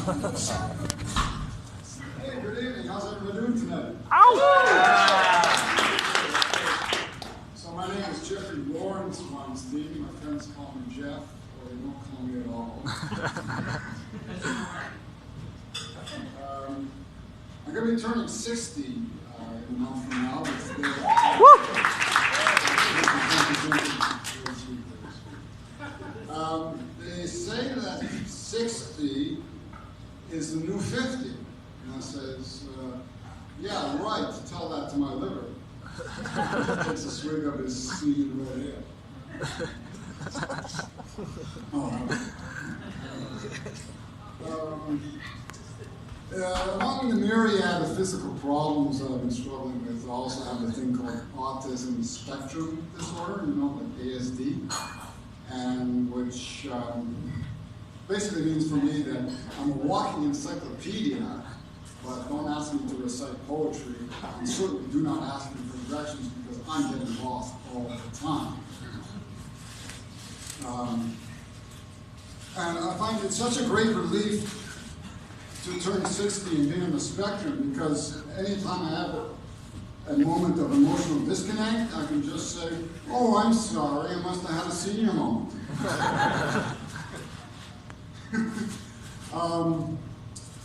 Hey, good evening. How's everybody doing tonight? So my name is Laurence Weinstein. My friends call me Jeff, or they don't call me at all. I'm going to be turning 60 in a month from now. They say that 60 is the new 50. And I says, yeah, right, tell that to my liver. Takes a swig of his seed red ale. Among the myriad of physical problems that I've been struggling with, I also have a thing called Autism Spectrum Disorder, you know, like ASD, and which basically means for me that I'm a walking encyclopedia, but don't ask me to recite poetry, and certainly do not ask me for directions because I'm getting lost all the time. And I find it such a great relief to turn 60 and be on the spectrum, because anytime I have a moment of emotional disconnect, I can just say, oh, I'm sorry, I must have had a senior moment.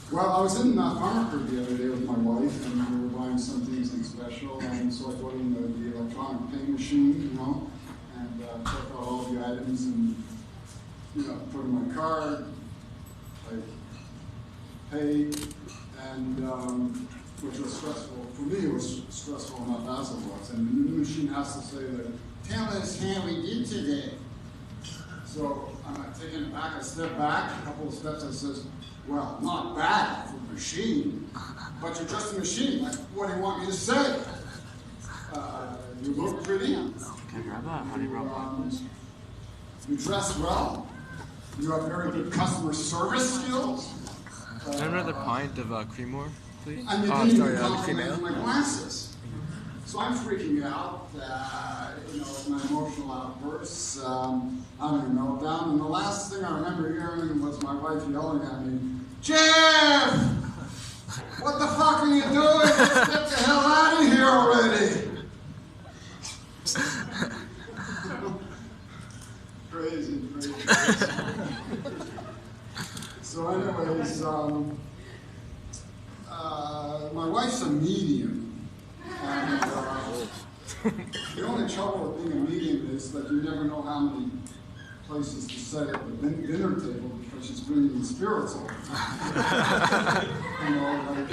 Well, I was in Farmford the other day with my wife, and we were buying something special, and so I put in the electronic pay machine, you know, and check out all the items, and, you know, put in my card, like, pay, and which was stressful. For me, it was stressful enough as it was. And the new machine has to say that, tell us how we did today. So I'm taking it back, I step back, a couple of steps, I says, well, not bad for a machine, but you're just a machine. Like, what do you want me to say? You look pretty. Can I grab that? How do you grab that? You dress well. You have very good customer service skills. Can I have another pint of cream-more, please? And you didn't even compliment my glasses. So I'm freaking out, you know, my emotional outbursts, having a meltdown, and the last thing I remember hearing was my wife yelling at me, Jeff! What the fuck are you doing? Let's get the hell out of here already! Crazy. So anyways, my wife's a medium. And the only trouble with being a medium is that you never know how many places to sit at the dinner table because she's bringing in spirits all the time. You know, like,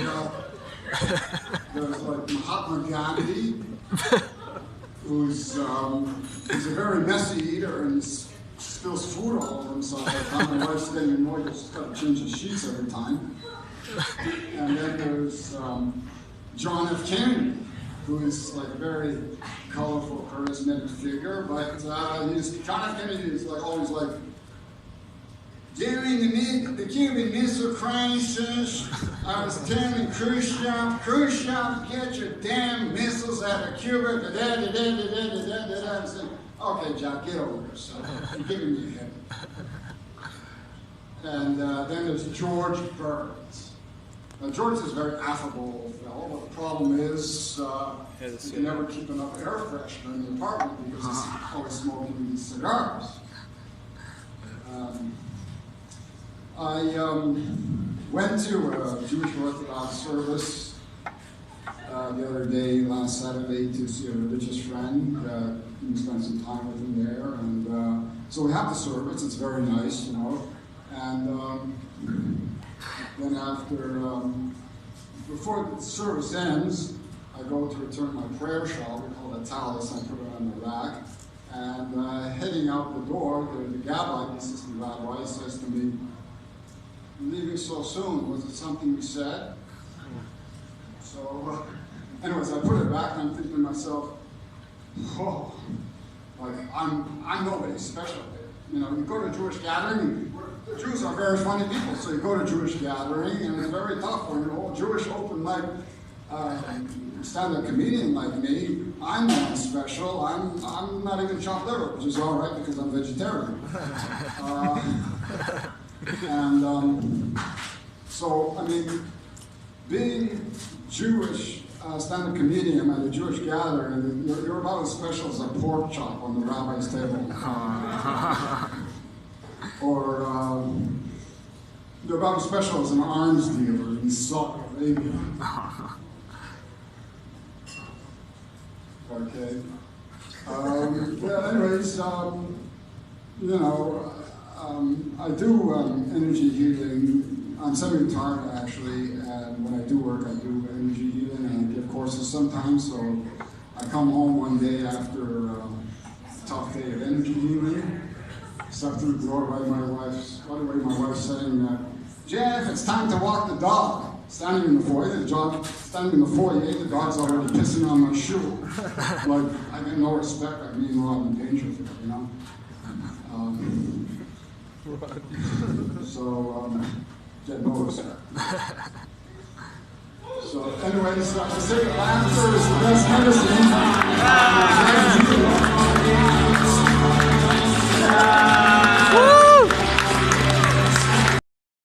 there's like Mahatma Gandhi, who's a very messy eater and spills food all over himself. By the time my wife's getting annoyed, she's got to change the sheets every time. And then there's John F. Kennedy, who is like a very colorful, charismatic figure, but John F. Kennedy is like always like, during the Cuban Missile Crisis, I was telling Khrushchev, get your damn missiles out of Cuba, I'm saying, okay, Jack, get over yourself. You're giving me a head. And then there's George Burns. Now, George is a very affable fellow, but the problem is you can never keep enough air freshener in the apartment because he's always smoking these cigars. I went to a Jewish Orthodox service the other day, last Saturday, to see a religious friend. We spent some time with him there, and so we have the service. It's very nice, you know, and then after, before the service ends, I go to return my prayer shawl. We call it a tallis. I put it on the rack. And heading out the door, the rabbi, the assistant rabbi, says to me, "You're leaving so soon. Was it something you said?" So, anyways, I put it back, and I'm thinking to myself, "Oh, like I'm nobody special. You know, you go to a Jewish gathering. The Jews are very funny people, so you go to a Jewish gathering, and it's very tough when you're a Jewish open mic stand-up comedian like me. I'm not special. I'm not even chopped liver, which is all right because I'm vegetarian. And mean, being Jewish, stand-up comedian at a Jewish gathering, you're about as special as a pork chop on the rabbi's table. Or you're about as special as an arms dealer in Saudi Arabia. Okay. Well, anyways, you know, I do energy healing. I'm semi-retired actually, and when I do work, I do energy healing, and I give courses sometimes. So I come home one day after a tough day of energy healing. Step through the door, by the way, my wife's saying, Jeff, it's time to walk the dog. Standing in the foyer, the dog's already pissing on my shoe. Like, I get no respect, I mean, Rodney Dangerfield, you know? Get no respect. So, anyways, I say laughter is the best medicine.